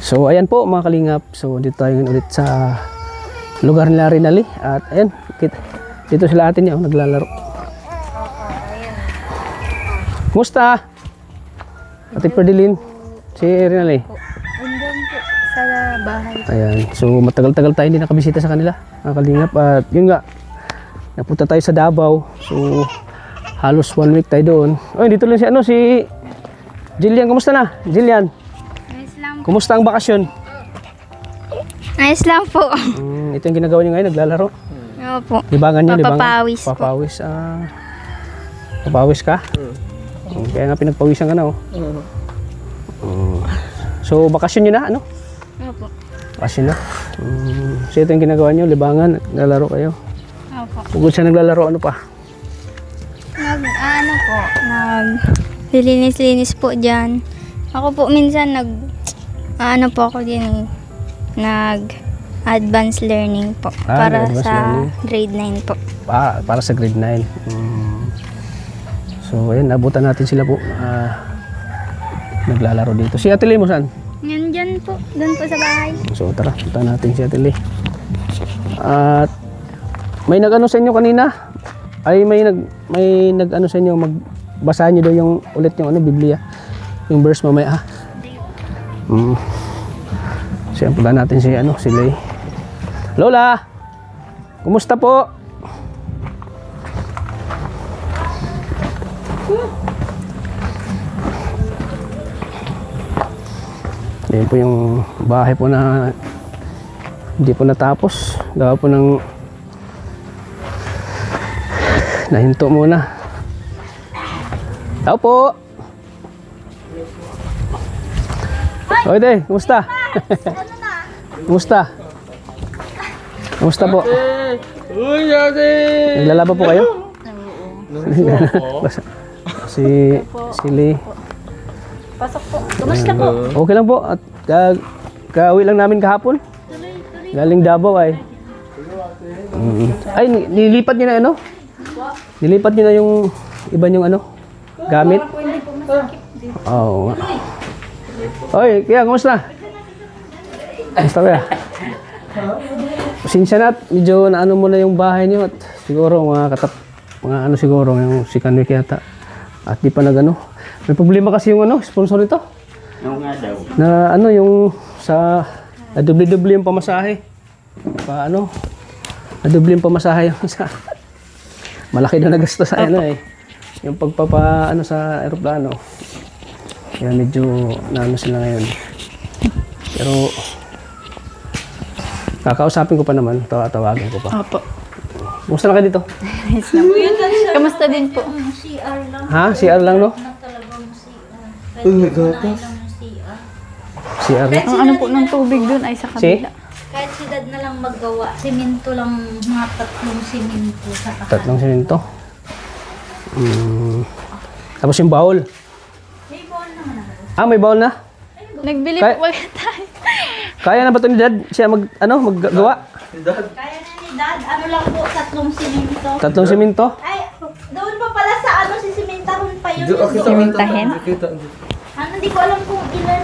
So ayan po mga kalingap. So dito tayo ngayon ulit sa lugar nila Rinali. At ayan, dito sila atin niya naglalaro. Kumusta? Ate Perdilin, si Rinali. Andun po sa bahay. Ayan, so matagal-tagal tayo hindi nakabisita sa kanila mga kalingap. At yun nga, napunta tayo sa Davao. So halos 1 week tayo doon. Oy, dito lang si Jillian. Kumusta na? Jillian, Ayos lang. kumusta ang bakasyon? Ayos lang po. Ito yung ginagawa niyo ngayon, naglalaro. Oo po. Libangan niyo, libangan. Papapawis po. Papawis. Papawis ka? Kaya nga pinagpawisan ka na, oh. So, bakasyon niyo na, ano? Opo. Bakasyon na. So, ito yung ginagawa niyo, libangan, naglalaro kayo. Opo. Bukod sa naglalaro, ano pa? Lilinis-linis po dyan. Ako po minsan po ako din nag-advanced learning po. Para advanced sa learning. grade 9 po. Para sa grade 9. So, ayun, nabutan natin sila po. Naglalaro dito. Si Ate Lee mo saan? Yan dyan po. Doon po sa bahay. So, tara, punta natin si Ate Lee. At may nag-ano sa inyo kanina? Ay, may nag-ano sa inyo, magbasahan nyo daw yung ulit yung Biblia. Yung verse mamaya, ha? So, punta natin si Lay. Lola! Kumusta po? Yan po yung bahay po na hindi po natapos. Gawa po ng nahinto muna. Tao po. Oy, Day, kumusta? Kumusta? Kumusta po? Uy, ate! Naglalaba po kayo? si Lee. Pasok po. Kumusta po? Okay lang po. At kauwi lang namin kahapon. Galing Davao ay. Ay, nilipat niyo na Nilipat niyo na yung iba yung gamit? Oo nga. Oy, kaya kumusta? Kumusta kaya? Pasensya na at medyo naano mo na yung bahay niyo at siguro mga siguro yung si Kanwik yata. At di pa may problema kasi yung sponsor nito. Ano nga daw? Na yung sa doble-doble yung pamasahe. Doble yung pamasahe yung sa malaki na nagasto sa yung sa eroplano. Kaya medyo sila ngayon. Pero kakausapin ko pa naman, tawagin ko pa. Opo. Kumusta na kayo dito? Ayos lang. Kamusta din po? Ha? CR lang, no? CR lang. Ang po ng tubig doon ay sa kabila. Kahit siyudad na lang maggawa, simento lang, mga 3 simento sa kakal. 3 simento. Tapos yung bowl. May bawal naman ako. May bowl na? Nagbili Kaya- po ulit tayo. Kaya na ba ito ni Dad? Siya maggawa? Kaya na ni Dad, ano lang po, 3 simento. 3 simento? Ay, doon pa pala sa si simentahon pa yun. Simintahin? Hindi ko alam kung ilan.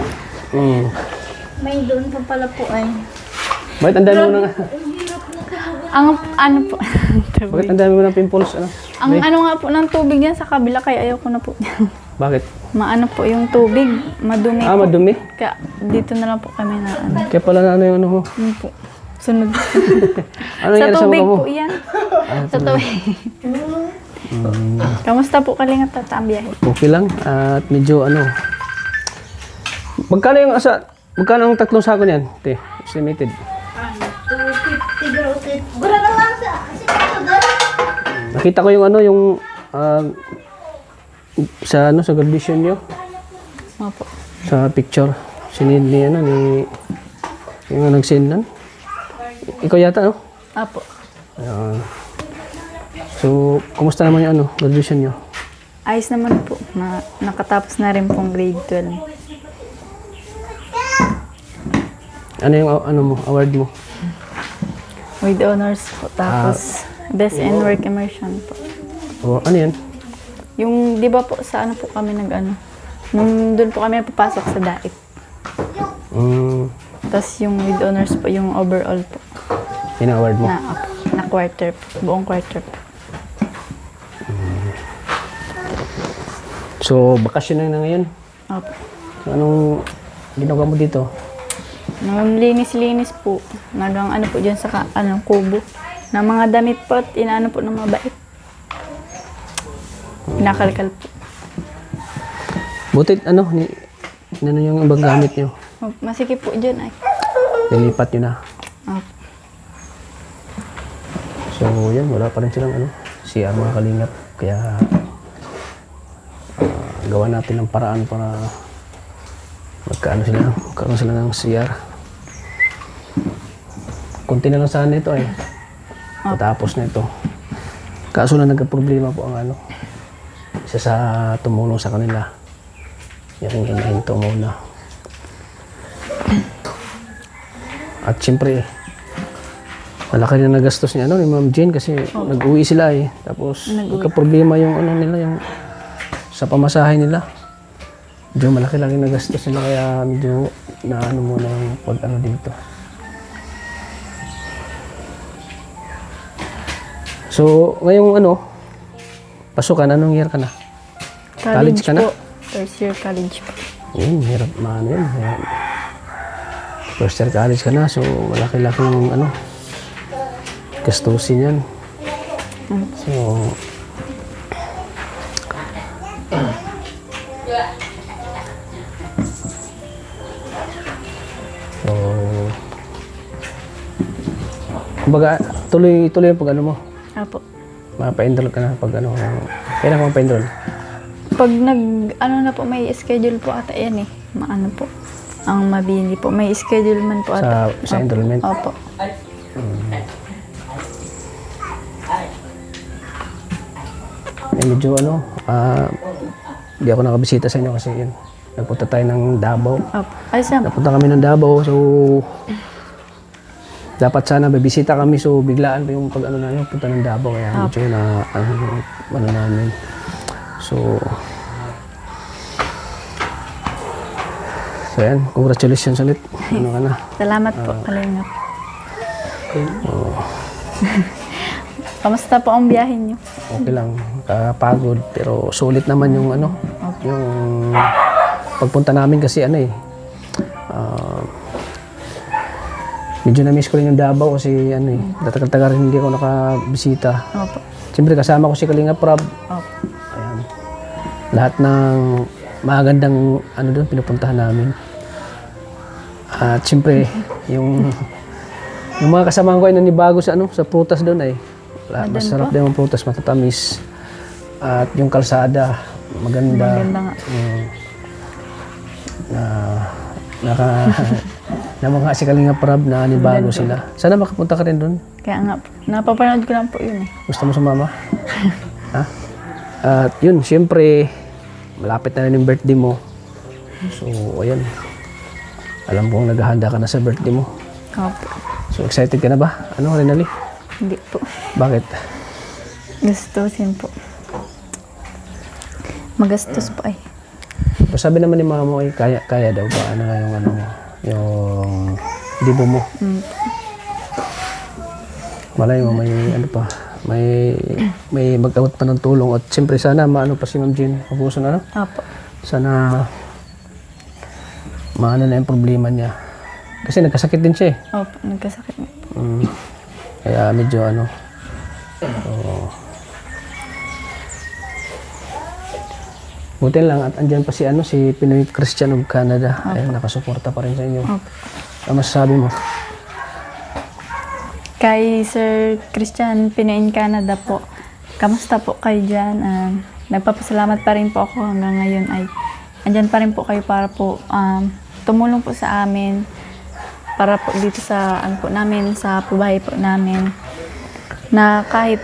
May doon pa pala po ay. Bakit ang dami mo ng Ang po. Bakit ang dami mo ng pimples? Ang nga po ng tubig yan sa kabila kaya ayaw ko na po. Bakit? Maano po yung tubig, madumi po. Madumi? Kaya dito na lang po kami na Kaya pala na yung mo? Yun po. Sunod. Ano sa nangyari sa tubig mukha mo? po yan. Sa tubig. Kamusta po Kalingap Tata ang biyahe? Okay lang. At medyo magkano ang 3 sako niyan? Estimated. 250 grocery. Gura na lang sa doon. Nakita ko yung sa graduation niyo. Opo. Sa picture. Sinend ni yung nag-send nun. Ikaw yata, no? Opo. Ayan. So, kumusta naman yung graduation niyo? Ayos naman po. Nakatapos na rin pong grade 12. Ano yung award mo? With honors po. Tapos, best in work immersion po. Ano yan? Yung, di ba po, sa ano po kami nung doon po kami napapasok sa DAIP. Tapos yung with honors po, yung overall po. Yun ang award mo. Na quarter po. Buong quarter po. So, bakasyon na ngayon. Opo. So, anong ginagawa mo dito? Linis-linis po. Nagang ano po dyan sa kubo. Na mga damit po at inaano po ng mabait. Pinakalkal po. Butit ano yung ibang gamit nyo? Masikip po dyan ay. Nilipat nyo na. Opo. So, yan. Wala pa rin silang CR mga kalingap. Kaya, gawa natin ng paraan para magkaroon sila ng CR. Kunti na lang sana ito eh. Patapos na ito. Kaso na nagka-problema po ang isa sa tumulong sa kanila. Yung hinahinto muna. At siyempre, malaki na nagastos niya ni Ma'am Jane kasi nag-uwi sila eh. Tapos nagka-problema yung nila, yung sa pamasahe nila. Medyo malaki lang yung nagastos nila kaya medyo muna yung dito. So, ngayong pasukan, anong year ka na? College ka na? Po. First year college po. Yun, hirap yun. First year college ka na, so malaki-laking gastusin yan. So, kumbaga, tuloy yung pag mo. Apo. Mapa-enroll ka na pag kailan ka mapa-enroll? Pag na po, may schedule po ata yan eh. Maano po. Ang mabili po. May schedule man po ata. Sa enrollment? Opo. Medyo hindi ako nakabisita sa inyo kasi yun. Nagpunta tayo ng Davao. Opo. Ay, Sam. Napunta kami ng Davao, so dapat sana bibisita kami, so biglaan pa yung punta ng Davao, kaya medyo namin. So yan, congratulations ulit. Ka na? Salamat po, kalingap. Kamusta po ang biyahe niyo? Okay lang, kakapagod, pero sulit naman yung yung pagpunta namin kasi medyo na-miss ko rin yung Davao kasi tagal-tagal rin hindi ako nakabisita. Opo. Siyempre kasama ko si Kalinga Prab. Opo. Ayan. Lahat ng magandang doon pinupuntahan namin. At siyempre yung mga kasama ko ay nanibago sa prutas doon ay. Masarap din ang prutas, matatamis. At yung kalsada maganda. Maganda nga. Na mga si Kalinga Prab na anibago sila. Sana makapunta ka rin doon. Kaya nga po. Napapanood ko lang po yun eh. Gusto mo sumama? Ha? At yun, siyempre, malapit na rin yung birthday mo. So, ayan. Alam kong naghahanda ka na sa birthday mo. Opo. So, excited ka na ba? Rinali? Hindi po. Bakit? Gastusin po. Magastos po ay. So, sabi naman ni mama mo ay kaya daw ba? Yung libo mo. Malay mo, may mag-out pa ng tulong at siyempre sana maano pa si Ma'am Jean. Mabuso na Opo. Sana maano na yung problema niya. Kasi nagkasakit din siya eh. Opo, nagkasakit na po. Kaya medyo buti lang at andyan pa si Pinoy Christian of Canada. Ayun, nakasuporta pa rin sa inyo. Opo. Ano masasabi mo? Kay Sir Christian Pinoy in Canada po, kamusta po kayo dyan? Nagpapasalamat pa rin po ako hanggang ngayon ay andyan pa rin po kayo para po tumulong po sa amin para po dito sa po namin, sa pabahay po namin na kahit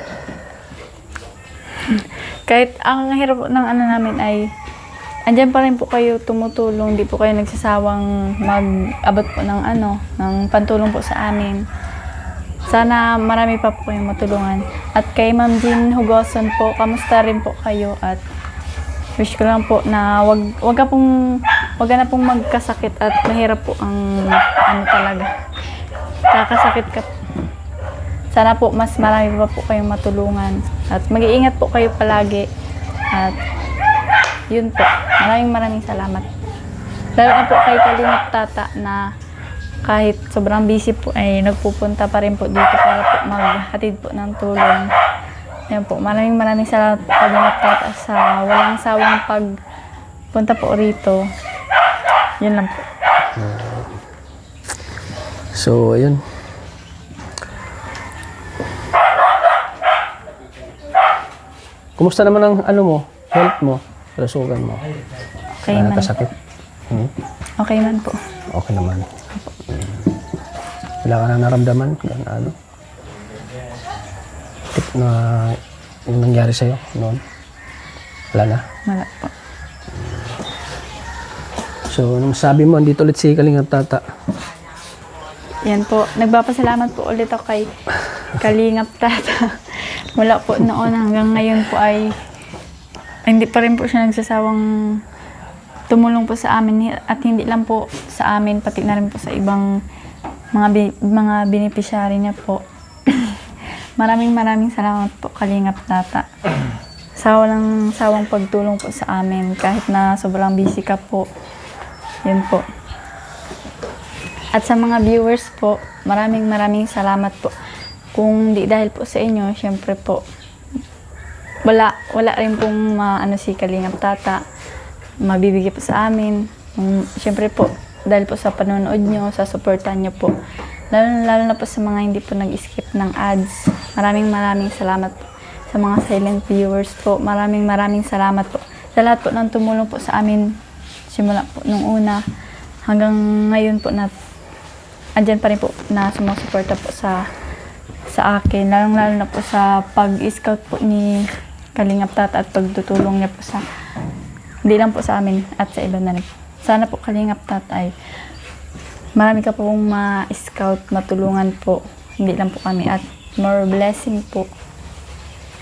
ang hirap ng namin ay andyan pa rin po kayo tumutulong, di po kayo nagsasawang mag-abot po ng ng pantulong po sa amin. Sana marami pa po kayong matulungan. At kay Ma'am Jean Hugoson po, kamusta rin po kayo at wish ko lang po na wag ka pong wag na pong magkasakit at mahirap po ang ano talaga. Kakasakit ka. Sana po mas marami pa po kayong matulungan at mag-iingat po kayo palagi at yun po. Maraming salamat. Lalo na po kay Kalingap Tata na kahit sobrang busy po ay nagpupunta pa rin po dito para po maghatid po ng tulong. Yan po. Maraming salamat po Kalingap Tata sa walang sawang pagpunta po rito. Yun lang po. So, ayun. Kumusta naman ang ano mo, health mo, kalusugan mo? Okay man. Nakasakit? Okay man po. Okay naman. Wala ka na naramdaman? Ano? Tip na yung nangyari sa'yo noon? Wala na? Wala po. So, nung sabi mo, andito ulit si Kalingap Tata. Yan po. Nagpapasalamat po ulit ako kay Kalingap Tata. Mula po noon hanggang ngayon po ay hindi pa rin po siya nagsasawang tumulong po sa amin at hindi lang po sa amin pati na rin po sa ibang mga beneficiary niya po. Maraming salamat po Kalingap Tata. Sa walang sawang pagtulong po sa amin kahit na sobrang busy ka po. Yun po. At sa mga viewers po, maraming salamat po. Kung di dahil po sa inyo, syempre po, wala rin pong ano si Kalingap Tata, mabibigay po sa amin. Syempre po, dahil po sa panonood nyo, sa supportan nyo po. Lalo na po sa mga hindi po nag-skip ng ads. Maraming salamat po. Sa mga silent viewers po, maraming salamat po. Sa lahat po ng tumulong po sa amin, simula po nung una, hanggang ngayon po na andyan pa rin po na sumusuporta po sa akin, lalo na po sa pag-scout po ni Kalingap Tata at pagtutulong niya po sa hindi lang po sa amin at sa iba na rin. Sana po Kalingap Tata ay marami ka pong ma-scout, matulungan po, hindi lang po kami at more blessing po.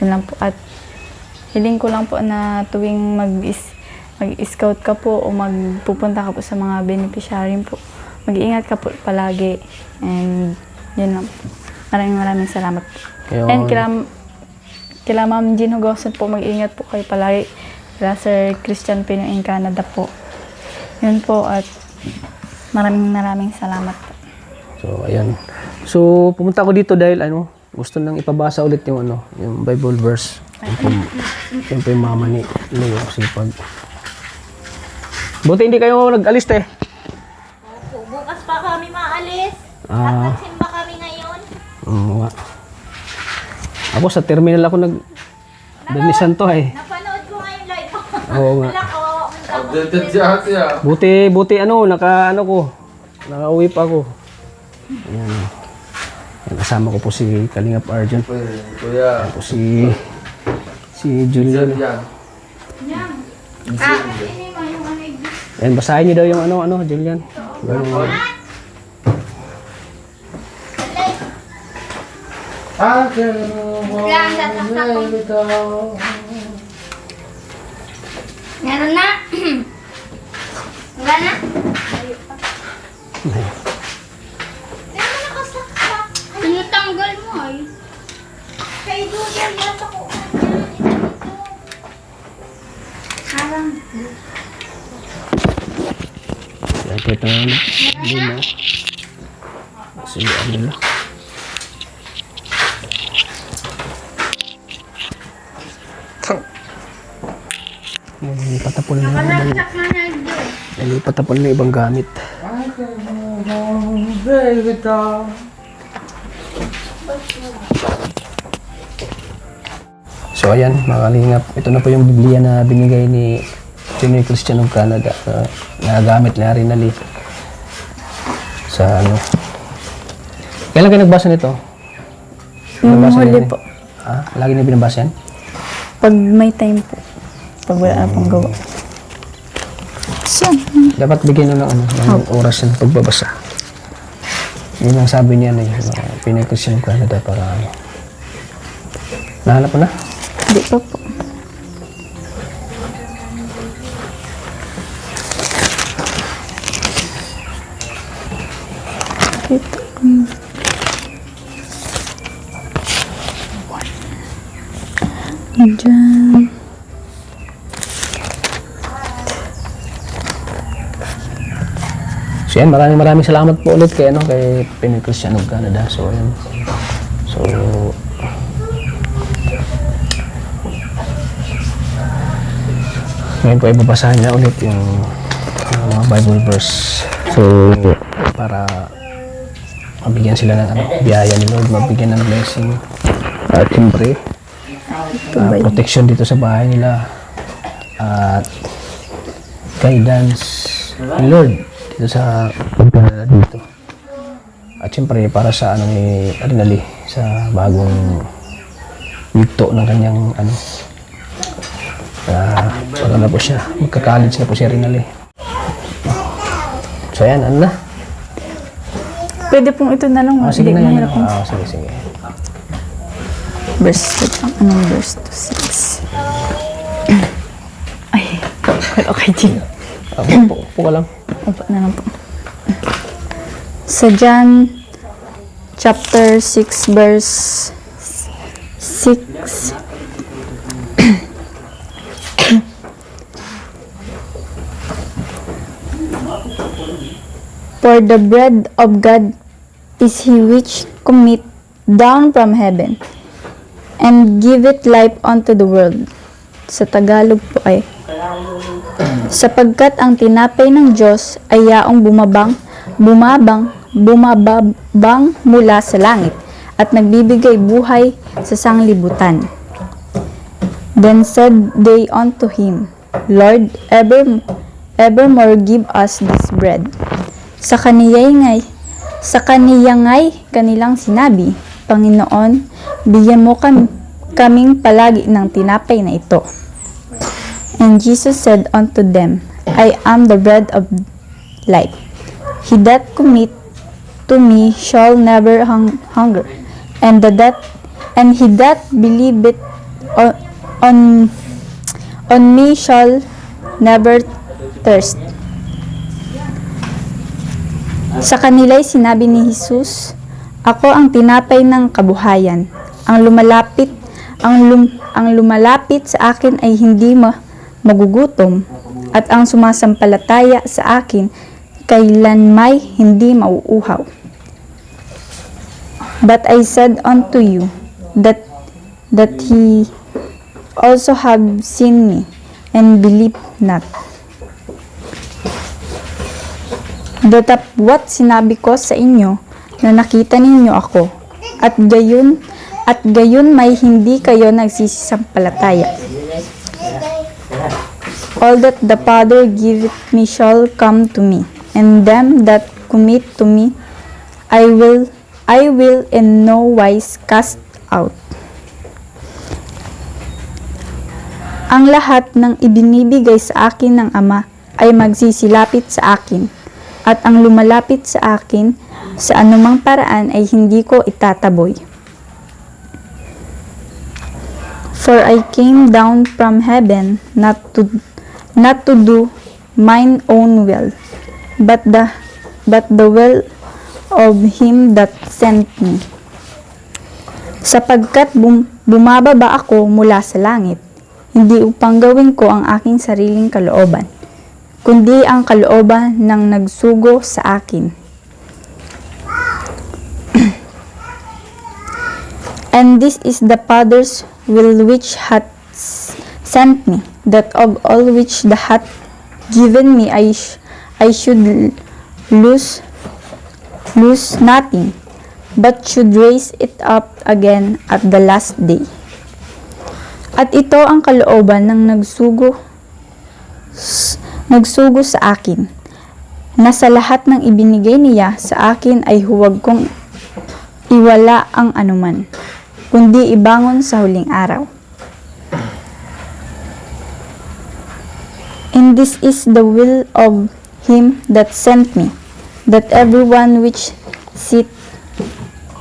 Yun lang po at hiling ko lang po na tuwing mag-scout ka po o magpupunta ka po sa mga beneficiary po, mag-iingat ka po palagi and yun lang po. Maraming salamat po. And kila Ma'am Jean Hugoson po, mag-ingat po kayo palagi. Kila Sir Christian Pinoy in Canada po. Yun po at maraming salamat po. So, ayan. So, pumunta ako dito dahil gusto nang ipabasa ulit yung yung Bible verse. Yung po yung mama ni Leo Sipag. Buti hindi kayo nag-alis Opo, bukas pa kami maalis. Ah. Magsimba kami ngayon. Nga. Ako sa terminal ako nag-danisan to Napanood ko nga yung live mo. Oo nga. Wala ko. Updated si ate ah. Buti nakauwi pa ako. Ayan. Kasama ko po si Kalingap Arjun. Kuya. Po si Julian. Yan. Ini mo yung ano yung Ayan, basahin niyo daw yung Julian. Ganun. Meron na. Wala na? Hindi mo nakasaksak. Tinatanggal mo ay. Kay Google yata ko. Harang. Ayan po ito lima. Sige, nila. Patapon na patapon na ibang gamit. So ayan, mga Kalingap, ito na po yung Biblia na binigay ni Pinoy Christian of Canada. Nagagamit na rin nali sa Kailan kayo nagbasa nito? Huli po. Lagi na binabasa yan? Pag may time po. Pag wala na pong gawa. Dapat bigyan nyo ng oras ng pagbabasa. Yun ang sabi niya Pinoy Christian of Canada para nahanap mo na? Hindi pa po. Ito. Diyan. So yan, maraming salamat po ulit kay Pinoy Christian of Canada. So yan. So ngayon po ay babasahin niya ulit yung mga Bible verse. So para mabigyan sila ng biyaya ni Lord, mabigyan ng blessing. At siyempre, protection dito sa bahay nila. At guidance ni Lord dito sa pagdala dito. At siyempre para sa ni Arinali sa bagong yugto ng kanyang na po siya, magka-college na po si Arinali. So yan, ano na? Pwede pong ito na lang. Sige na yan. Mahirap pong- Sige. Verse, anong verse to 6? Ay, okay, Jin. Po ka lang. Opo na lang po. Sa John chapter 6 verse 6. For the bread of God is he which cometh down from heaven and giveth life unto the world. Sa Tagalog po ay, sapagkat ang tinapay ng Diyos ay yaong bumabang mula sa langit at nagbibigay buhay sa sanglibutan. Then said they unto him, Lord, evermore give us this bread. Sa kaniya ngay kanilang sinabi, Panginoon, bigyan mo kaming palagi ng tinapay na ito. And Jesus said unto them, I am the bread of life. He that cometh to me shall never hunger, and he that believeth on me shall never thirst. Sa kanila'y sinabi ni Jesus, Ako ang tinapay ng kabuhayan. Ang lumalapit sa akin ay hindi magugutom, at ang sumasampalataya sa akin kailanmay hindi mauuhaw. But I said unto you that he also have seen me and believe not. Datapwat sinabi ko sa inyo na nakita ninyo ako, at gayon may hindi kayo nagsisisampalataya. All that the Father giveth me shall come to me, and them that commit to me I will in no wise cast out. Ang lahat ng ibinibigay sa akin ng Ama ay magsisilapit sa akin, at ang lumalapit sa akin sa anumang paraan ay hindi ko itataboy. For I came down from heaven not to do mine own will, but the will of him that sent me. Sapagkat bumababa ako mula sa langit, hindi upang gawin ko ang aking sariling kalooban, kundi ang kalooban ng nagsugo sa akin. And this is the Father's will which hath sent me, that of all which the hath given me I should lose nothing, but should raise it up again at the last day. At ito ang kalooban ng nagsugo sa akin, na sa lahat ng ibinigay niya sa akin ay huwag kong iwala ang anuman, kundi ibangon sa huling araw. And this is the will of him that sent me, that everyone which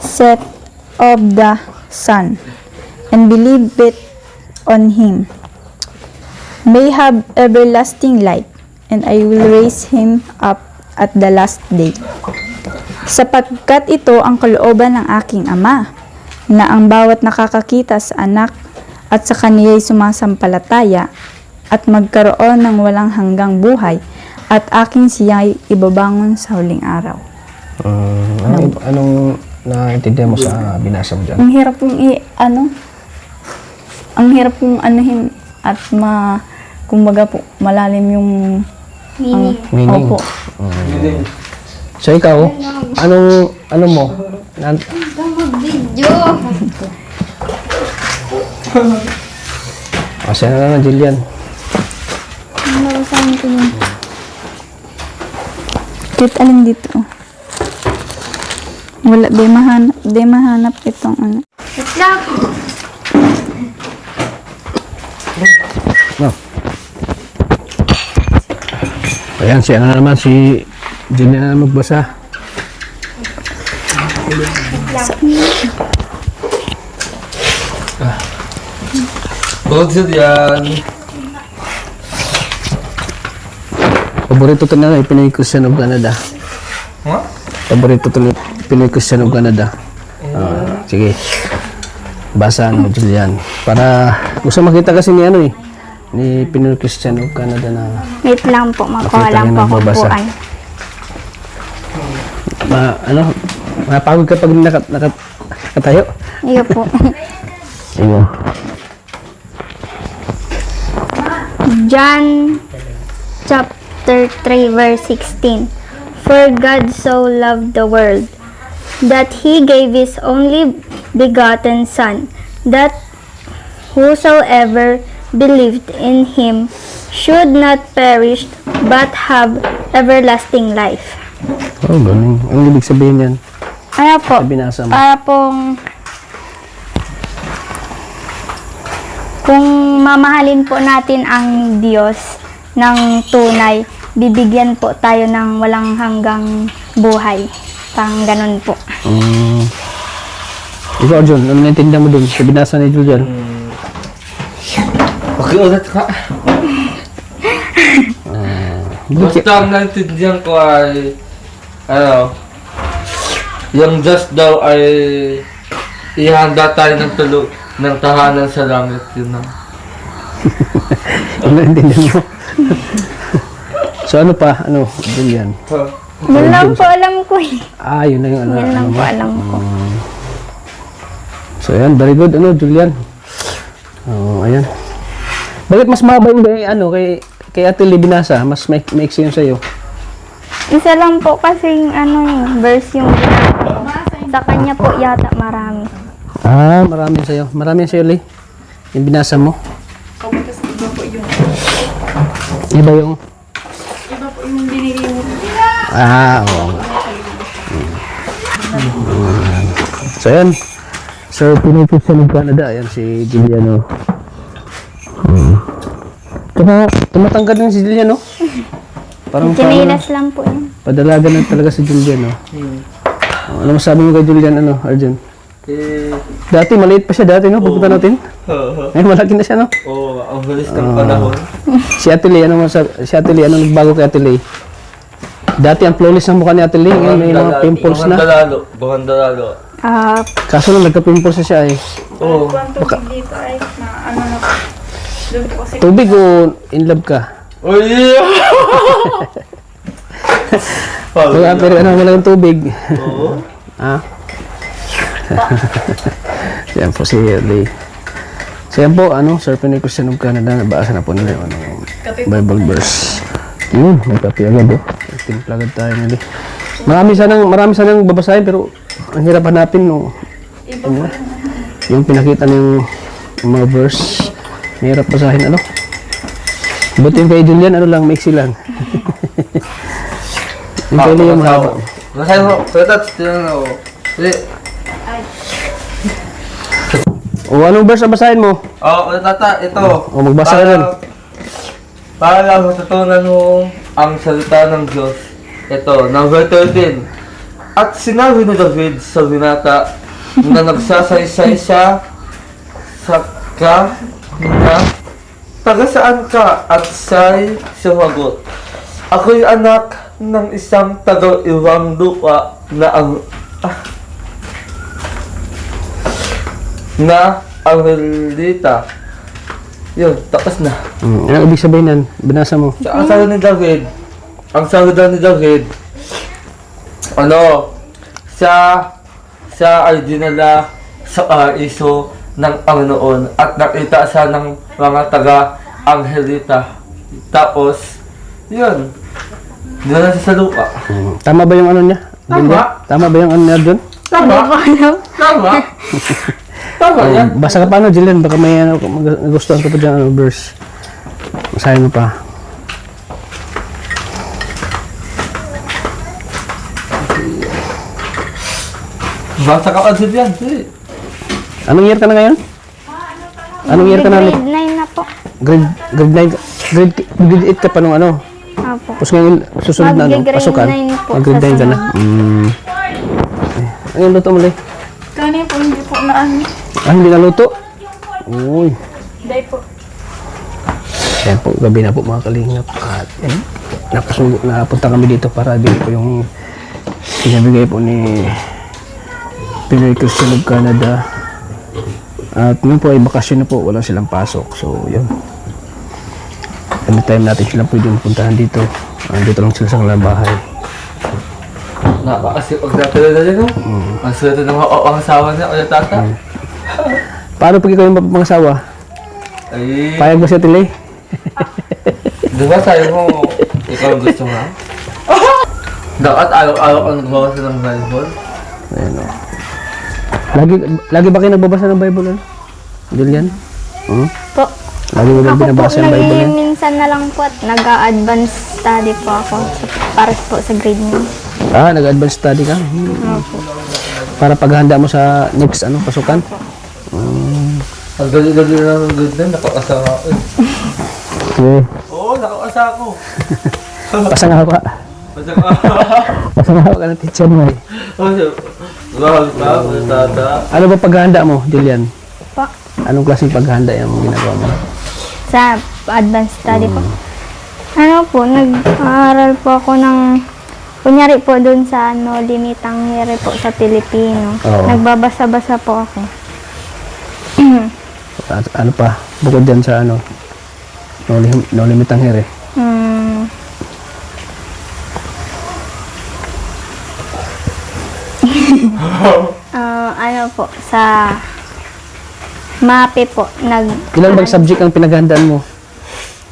set of the Son, and believeth on him, may have everlasting life, and I will raise him up at the last day. sapagkat ito ang kalooban ng aking Ama, na ang bawat nakakakita sa anak at sa kaniya'y sumasampalataya at magkaroon ng walang hanggang buhay, at aking siya'y ibabangon sa huling araw. Anong naintindihan mo sa binasa mo dyan? Ang hirap pong ang hirap pong anuhin at kumbaga po, malalim yung Meaning. Opo. So ikaw, ano mo? Video. Asya na naman, Jillian. Ano sa akin ko yun? Kahit alin dito. Wala, di mahanap itong ano. Wait lang. No. Ayan, siya na naman, si Jillian na magbasa. Bawag siya diyan. Paborito to na Pinoy Christian of Canada. Ha? Paborito to Pinoy Christian of Canada. Sige. Basa mo, Julian. Para gusto makita kasi ni ni Pinoy Christian of Canada na Wait lang po, makuha Makita lang niya po ako nagbabasa. po ay. mapagod ka pag nakatayo. Iyo po. Iyo. John chapter 3 verse 16. For God so loved the world that he gave his only begotten Son, that whosoever believed in him should not perish but have everlasting life. Oh, galing. Ang ibig sabihin yan? Ano po? Sa binasa mo. Para pong kung mamahalin po natin ang Diyos ng tunay, bibigyan po tayo ng walang hanggang buhay. Parang ganun po. Ikaw, John, ano naintindihan mo dun sa binasa ni Julian? Okay, ulit ka. Basta ang naintindihan ko ay, yung Diyos daw ay ihanda tayo ng tulog ng tahanan sa langit. Yun na. Ano naintindihan mo? So ano pa? Ano, Julian? Yun lang po alam ko eh. Yun na yung ano. Yun lang po alam ko. So ayan, very good, Julian. Ayan. Bakit mas mahaba yung kay Ate Lee binasa? Mas maiksi yun sa'yo. Isa lang po kasing verse yung sa kanya po yata marami. Marami sa'yo. Marami sa'yo, Lee. Yung binasa mo. Iba yung binili mo. Oo. So ayan. So, Pinoy Christian of Canada. Ayan si Juliano. Tumatangkad din si Juliano. Parang Chinelas lang po yun. padalaga na talaga si Juliano. Ano masabi mo kay Julian, Arjun? Dati, maliit pa siya dati, no? Pupunta natin. Ngayon, malaki na siya, no? Oo, ang bilis ng panahon. Si Ate Lee, ano nagbago kay Ate Lee? Dati, ang flawless ng mukha ni Ate Lee. Ngayon, may mga pimples na. Bukan dalalo. Kaso lang, nagka-pimples na siya, eh. Oo. Tubig o in love ka? Oh, yeah! Pero wala yung tubig. Oo. Yan po si Lee. So yan po, Sir Pinoy Christian of Canada, nabasa na po nila yung Bible verse. Yun, may kape agad, Timpla agad tayo nila. Marami sanang babasahin, pero ang hirap hanapin, yung pinakita ng mga verse. Mahirap basahin, Buti yung kay Julian, lang, maiksi lang. Yung kay Lee yung mahaba. Basahin mo. Tingnan ako. Anong verse ang basahin mo? Ito. Magbasa ka rin. Para lang matutunan mo ang salita ng Diyos. Ito, number 13. At sinabi ni David sa binata na nagsasaysay siya sa na taga saan ka, at siya'y sumagot, ako'y anak ng isang taga-iwang lupa na ang na Angelita. Yun, tapos na. Ano ibig sabihin nan? Binasa mo. Ang sabi ni David, ano, siya ay dinala sa paraiso ng Panginoon at nakita siya ng mga taga Angelita. Tapos, yun, dinala siya sa lupa. Tama ba yung ano niya? Tama. Julia? Tama ba yung ano niya doon? Tama? Tama? Tama yan. Basa ka pa ano, Jillian? Baka may ano, nagustuhan ko pa dyan ano, verse. Basahin mo pa. Basta ka agad yan. Anong year ka na ngayon? Anong year ka na? Grade 9 na po. Grade 9, grade 8 ka pa nung ano? Opo. Tapos ngayon, susunod na ano, Mag-grade pasukan? 9 po Mag-grade sa 9 ka na? sunod. Ano yung luto mo, Lay? Kanina po, hindi po na ano. Ah, hindi na luto? Uy. Day po. Ayan po, gabi na po mga kalingap. At yan, napunta kami dito para dito po yung pinabigay po ni Pinoy Christian of Canada. At ngayon po ay bakasyon na po, wala silang pasok. So, yun. Anytime natin silang pwedeng puntahan dito. Dito lang sila sa kanilang bahay. Napakasipag natin na dyan, no? Ang swerte ng ang asawa niya, o yung tata. Paano pag ikaw yung pangasawa? Ay, Payag mo siya, Tilay? di ba sabi mo, ikaw ang gusto nga? Dapat araw-araw kang nagbabasa ng Bible? Ayan o. Lagi ba kayo nagbabasa ng Bible? Ano? Julian? Po. Lagi mo ba Ako po, binabasa yung Bible? Yan? minsan na lang po at nag-advance study po ako para po sa grade 9. Ah, nag-advance study ka? Opo. Para paghahanda mo sa next ano pasukan? Ang gali-gali na ng good na, nakakasa ako. Okay. Oo, nakakasa ako. Pasangaw ka. Basta ka. Pasangaw ka ng teacher mo eh. Grabe ka, o yung tata. Ano ba paghahanda mo, Julian? Po. Anong klaseng paghahanda yung ginagawa mo? Sa advance study po. Ano po, nag-aaral po ako ng, kunyari po dun sa ano, limitang here po sa Pilipino. Oo. Nagbabasa-basa po ako. At ano pa? Bukod dyan sa ano? No limit ang here. Hmm. Ano po, sa MAPE po, Ilan bang subject ang pinaghandaan mo?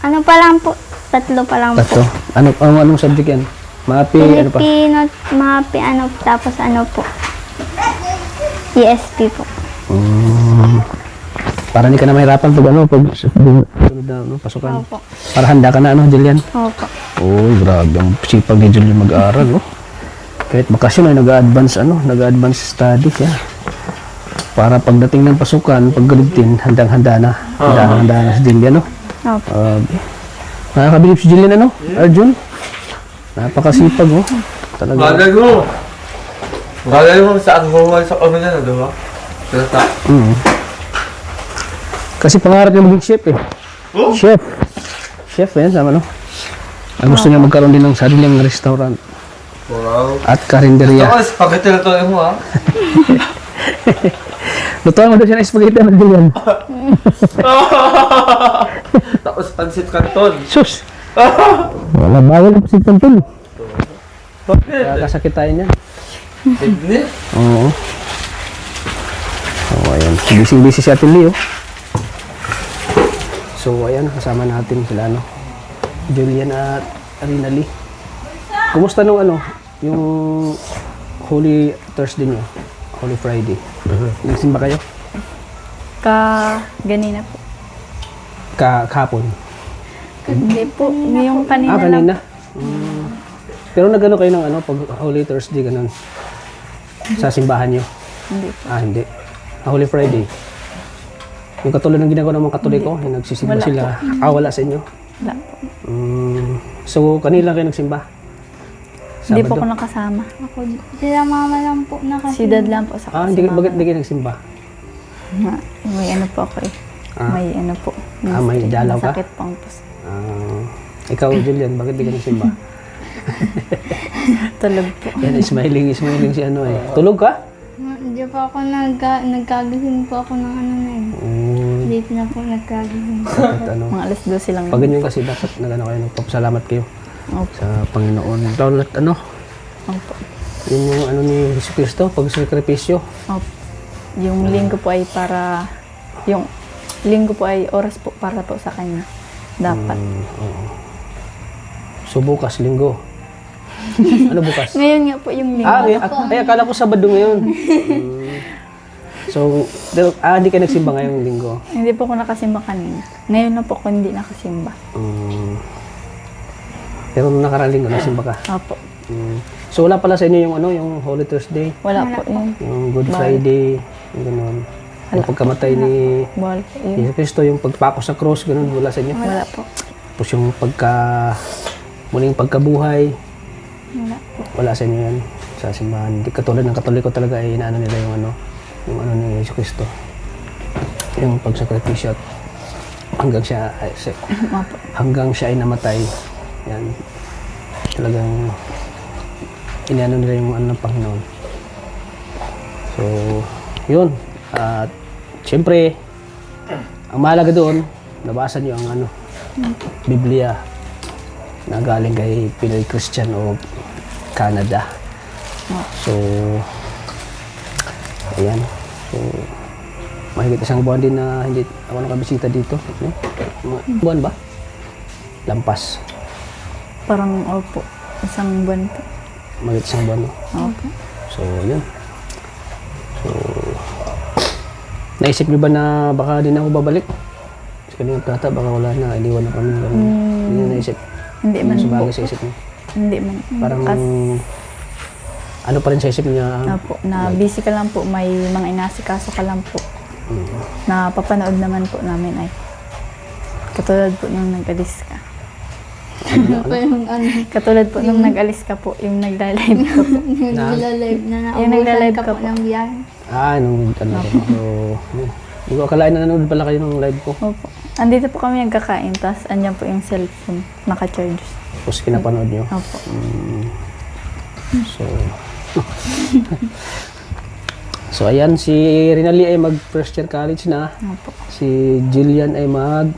ano pa lang po, 3 pa lang Tatlo. po. Anong subject yan? MAPI, ano pa? Filipino, MAPE, ano, tapos ano po, ESP po. Para hindi ka na mahirapan pag ano, pag sunod na ano, pasukan. Opo. Para handa ka na ano, Julian? Opo. Uy, grabe ang sipag ni Julian mag-aaral, oh. Kahit bakasyon ay nag-advance study siya. Para pagdating ng pasukan, pag grade 10, handang-handa na. Handang-handa na si Julian, no? Opo. Nakakabilib si Julian, ano? Arjun? Napakasipag, oh. Talaga. Malay mo saan huwag sa kami na, di ba? Tata. Kasi pangarap niya maging chef, eh. Oh? Chef. Chef, yan, sama, no? Ang gusto niya magkaroon din ng sariling restaurant Wow. at karinderya. Tapos, pagkatilutuin mo, ha? Lutuan mo doon siya ng spaghetti ng Julian. Tapos, pansit canton. Sus! Wala bawal ang pasit tol. Bakit? Kakasakit tayo niyan. Hindi. Oo. So, ayan. Busy si Ate Leo. So, ayan. Kasama natin sila, ano, Julian at Arina Lee. Kumusta nung ano, yung Holy Thursday nyo? Holy Friday. Nagsimba kayo? Ganina po. Kahapon. Hindi po. Yung kanina, lang. Kanina. Pero nagano kayo ng ano, pag Holy Thursday, ganun? Sa simbahan nyo? Hindi po. Hindi. Holy Friday. Yung katulad ng ginagawa ng mga Katoliko, yung nagsisimba Wala sila. Wala sa inyo? Wala po. So, kanila kayo nagsimba? Hindi po Sabado? ako nakasama. Ako, sila mama lang po Si dad lang po sa Bakit hindi kayo nagsimba? May ano po ako eh. May ano po. May dalaw ka? Masakit pang puso. Ikaw, Julian, bakit di ka nagsimba? Tulog po. Yan, smiling si ano eh. Tulog ka? Hindi pa ako nagkagising po ako ng ano na eh. Late na po nagkagising. Dapat ano. Mga alas 12 lang. Pag ganyan kasi dapat nagano kayo, nagpapasalamat kayo Opo. sa Panginoon. Lalo at ano, Opo. yun yung ano ni Jesucristo, pag-sakripisyo. Opo. Yung linggo po ay yung linggo po ay oras po para po sa kanya. Dapat. Oo. So bukas, linggo. Ano bukas? Ngayon nga po yung linggo. Ay, akala ko Sabado ngayon. So, hindi ka nagsimba ngayong linggo. Hindi po ako nakasimba kanina. Ngayon na po ako hindi nakasimba. Pero nung nakaraang linggo, nagsimba ka. Opo. So, wala pala sa inyo yung ano, yung Holy Thursday, Wala po yun. yung Good Friday, yung gano'n. Yung pagkamatay ni Bawal po yun. Yesu Cristo, yung pagpako sa cross, gano'n, wala sa inyo. Wala po. Tapos yung muling pagkabuhay, Wala. wala sa inyo yan sa simbahan. Hindi katulad ng Katoliko talaga ay inaano nila yung ano ni Yesu Cristo. Yung pagsakripisyo at hanggang siya ay namatay. Yan. Talagang inaano nila yung ano ng Panginoon. So, yun. At siyempre, ang mahalaga doon, nabasa niyo ang Biblia na galing kay Pinoy Christian of Canada. So, ayan. So, mahigit isang buwan din na hindi ako nakabisita dito. Buwan ba? Lampas. Parang opo. Isang buwan po. Mahigit isang buwan. No? Opo. So, yun. So, naisip niyo ba na baka din ako babalik? Kasi kanina tata, baka wala na, iliwan na kami. Hindi niyo naisip. Hindi man Sa po. bagay sa isip niyo. Hindi man. Parang, ano pa rin sa isip niya? Opo. Na busy ka lang po. May mga inasikaso ka lang po. Na papanood naman po namin ay katulad po nung nag-alis ka. Katulad po nung nag-alis ka po. Yung nagla-live ka po. Nagla-live na Yung naubusan nagla-live ka ka po po. ng biyahe. Nung ano. So, yun. Hindi ko akalain na nanonood pala kayo ng live ko. Opo. Andito po kami nagkakain. Tapos andyan po yung cellphone. Naka-charge. Tapos kinapanood niyo. Opo. So, so ayan, si Rinali ay mag first year college na. Opo. Si Jillian ay mag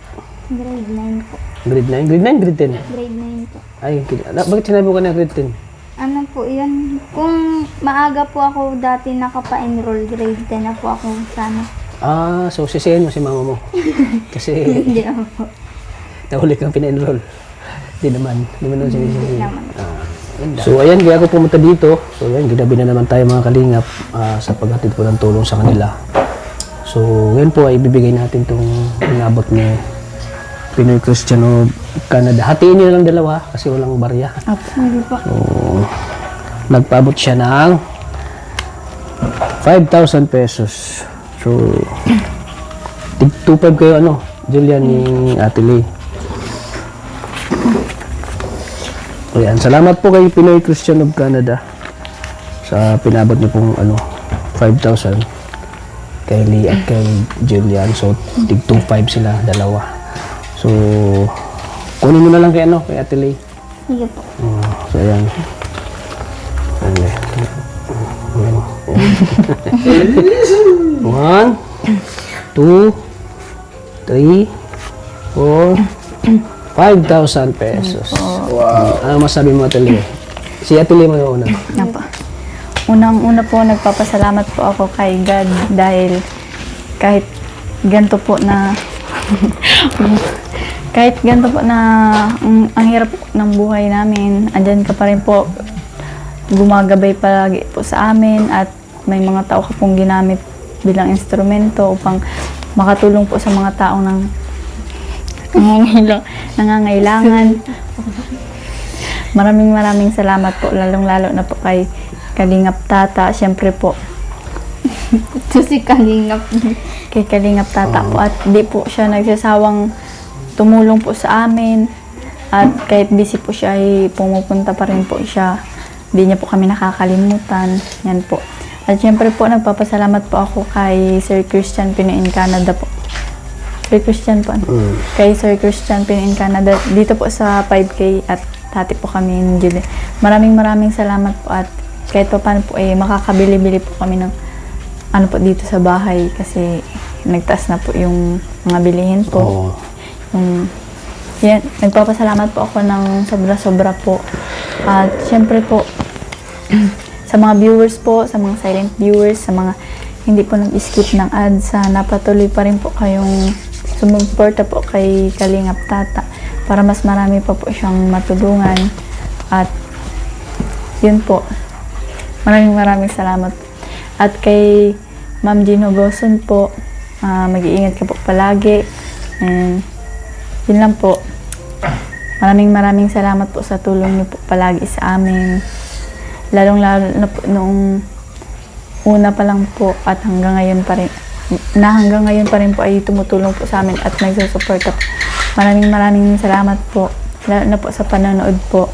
Grade 9 po. grade 9? Grade 9? Grade 10? Grade 9 po. Ay, bakit sinabi ko na grade 10? Ano po yan? Kung maaga po ako dati nakapa-enroll, grade 10 na po ako sana. So sisihin mo si mama mo. Kasi Hindi naman po. nahuli kang pina-enroll. Hindi naman naman sinisisi. naman. So ayan, kaya ako pumunta dito. So ayan, ginabi na naman tayo mga kalingap sa paghatid po ng tulong sa kanila. So ngayon po ay ibibigay natin itong inabot ni Pinoy Christian of Canada. Hatiin nyo lang dalawa kasi walang barya. Opo. Hindi po. So, nagpaabot siya ng 5,000 pesos. So, tig 2.5 kayo Julian ni Ate Lee. Ayan, salamat po kay Pinoy Christian of Canada sa pinabot niyo pong 5,000 kay Lee at kay Julian. So, tig 2.5 sila, dalawa. So, kunin mo na lang kay kay Ate Lee. Sige po. So, ayan. Okay. 1, 2, 3, 4, 5,000 pesos. Wow. Ano masabi mo, Ate Lee? Si Ate Lee mo yung una. Opo. Unang-una po, nagpapasalamat po ako kay God dahil kahit ganito po na ang hirap ng buhay namin, andyan ka pa rin po, gumagabay palagi po sa amin at may mga tao ka pong ginamit bilang instrumento upang makatulong po sa mga taong nangangailangan. Maraming salamat po, lalong-lalo na po kay Kalingap Tata. Siyempre po, Ito si Kalingap. kay Kalingap Tata po at di po siya nagsasawang tumulong po sa amin at kahit busy po siya ay pumupunta pa rin po siya. Hindi niya po kami nakakalimutan. Yan po. At siyempre po, nagpapasalamat po ako kay Sir Christian Pinoy in Canada po. Sir Christian po. Kay Sir Christian Pinoy in Canada. Dito po sa 5K at hati po kami ni Julie. Maraming salamat po at kahit pa paano po makakabili-bili po kami ng ano po dito sa bahay kasi nagtaas na po yung mga bilihin po. Oo. Yan, nagpapasalamat po ako ng sobra-sobra po. At syempre po, sa mga viewers po, sa mga silent viewers, sa mga hindi po nag-skip ng ads, sana patuloy pa rin po kayong sumuporta po kay Kalingap Tata para mas marami pa po siyang matulungan. At yun po, maraming salamat. At kay Ma'am Gino Goson po, mag-iingat ka po palagi. And yun lang po. Maraming salamat po sa tulong niyo po palagi sa amin. Lalong-lalo na po noong una pa lang po at hanggang ngayon pa rin po ay tumutulong po sa amin at nagsusuporta po. Maraming salamat po. Lalo na po sa panonood po.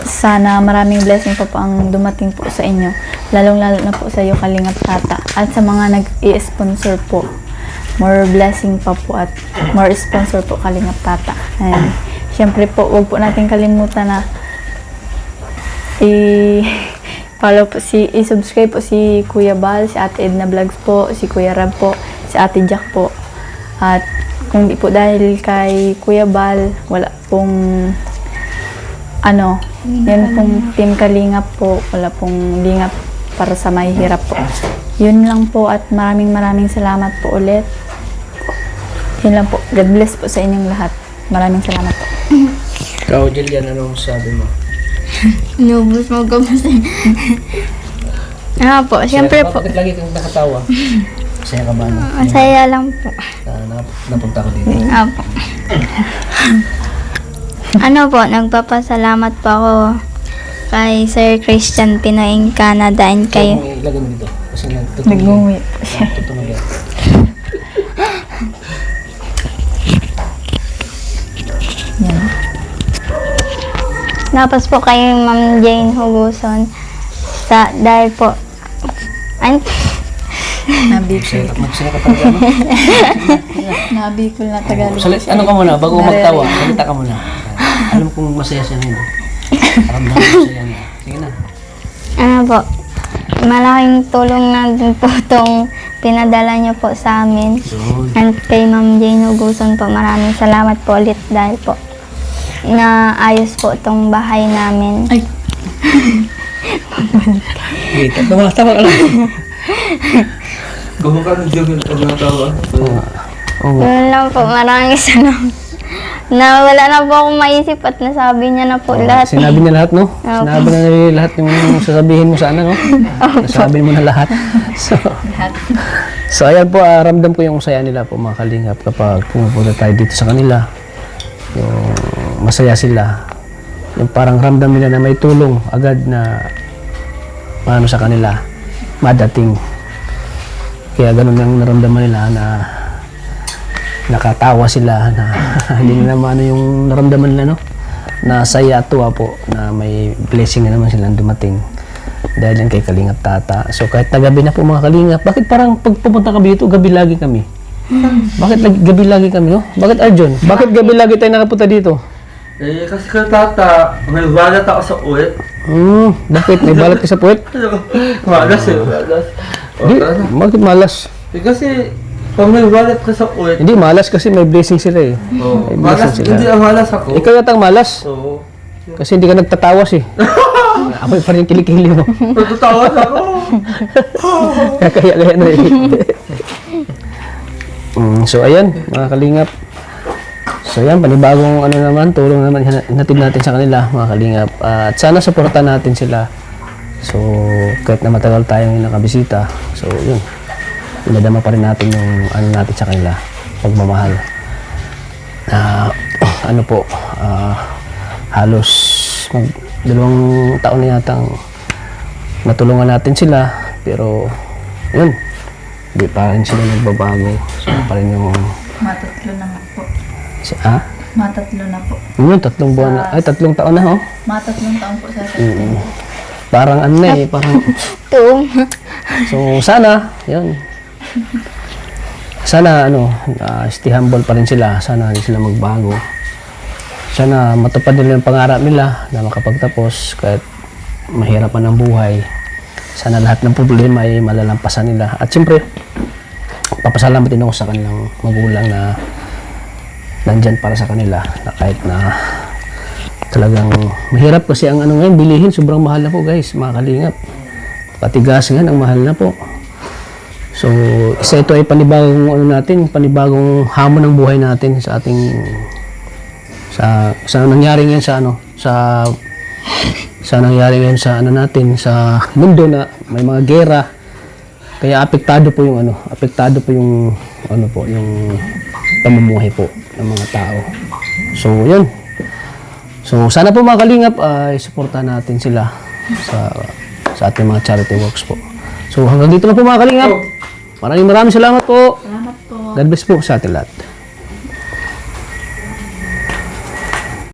Sana maraming blessing pa po ang dumating po sa inyo. Lalong-lalo na po sa iyo, Kalingap Tata. At sa mga nag-i-sponsor po. More blessing pa po at more sponsor po, Kalingap Tata. And syempre po, huwag po natin kalimutan na follow po i-subscribe po si Kuya Bal, si Ate Edna Vlogs po, si Kuya Rab po, si Ate Jack po. At kung di po dahil kay Kuya Bal, wala pong yan pong Team Kalingap po, wala pong lingap para sa mahihirap po. Yun lang po at maraming salamat po ulit. Yun lang po. God bless po sa inyong lahat. Maraming salamat po. Ikaw, Jillian, anong sabi mo? Inubos mo kamusta. Po, siyempre po. Bakit lagi kang nakatawa? Masaya ka ba? Masaya lang po. Napunta ko dito. Po. Nagpapasalamat po ako kay Sir Christian Pinoy in Canada and kay... Ilagay mo dito. Kasi Nag-uwi po siya. Tutunog yan. Yan. Tapos po kay Ma'am Jane Huguson dahil po Nabikol. Magsaya ka talaga, ano? Nabikol na Tagalog. Ano ka muna, bago magtawa, salita ka muna. Alam kong masaya siya ngayon. Paramdam ko masaya niya. Sige na. po, malaking tulong na din po itong pinadala niyo po sa amin. Yun. And kay Ma'am Jane Huguson po, maraming salamat po ulit dahil po na ayos po itong bahay namin. Ay. Wait, tawa ka lang. Gumawa ka ng joke yung natawa. Oo. Yun lang po, maraming salamat. Na wala na po akong maisip at nasabi niya na po lahat. Sinabi niya lahat, no? Opo. Sinabi na niya lahat yung sasabihin mo sana, no? Nasabi mo na lahat. So ayan po, ramdam ko yung saya nila po, mga kalingap, kapag pumupunta tayo dito sa kanila. Yung masaya sila. Yung parang ramdam nila na may tulong agad na sa kanila madating. Kaya ganun ang naramdaman nila na nakatawa sila na hindi na naman yung naramdaman nila, no? Na saya at tuwa po na may blessing na naman silang dumating dahil yan kay Kalingap Tata. So kahit na gabi na po, mga kalingap, bakit parang pag pupunta kami dito, gabi lagi kami? Bakit gabi lagi kami, no? Bakit Arjon? Bakit gabi lagi tayo nakapunta dito? Kasi kay Tata, may balat ako sa uwit. Bakit? May balat ka sa puwet? Malas malas. Hindi, bakit malas? Kasi, pag may balat ka sa uwit, Hindi, malas kasi may blessing sila eh. May malas, blessing hindi ang malas ako. Ikaw yata ang malas. Oo. Kasi hindi ka nagtatawas eh. Ako pa rin kilikili mo. Natatawa ako. Kaya na eh. So ayan, mga kalingap. So ayan, panibagong tulong naman hinatid natin sa kanila, mga kalingap. At sana suportahan natin sila. So kahit na matagal tayong nakabisita, so yun, inadama pa rin natin yung natin sa kanila, pagmamahal. Halos 2 taon na yatang natulungan natin sila, pero yun, hindi pa rin sila nagbabago. So pa rin yung Matatlo na nga po. Matatlo na po. yun, 3 buwan na, ay 3 taon na, oh. Matatlong taon po sa September. Parang parang so sana yun, sana stay humble pa rin sila, sana hindi sila magbago. sana matupad nila yung pangarap nila na makapagtapos kahit mahirap man ang buhay. Sana lahat ng problema ay malalampasan nila. At siyempre, papasalamat din ako sa kanilang magulang na nandyan para sa kanila, na kahit na talagang mahirap kasi ang ano ngayon, bilihin, sobrang mahal na po guys, mga kalingap. Pati gas nga, ang mahal na po. So, isa ito ay panibagong ano natin, panibagong hamon ng buhay natin sa ating sa nangyari ngayon sa nangyari ngayon sa ano natin sa mundo na may mga gera. Kaya apektado po yung pamumuhay po ng mga tao. So, yun. So, sana po mga kalingap ay suportahan natin sila sa ating mga charity works po. So, hanggang dito na po mga kalingap. Maraming salamat po. Salamat po. God bless po sa ating lahat.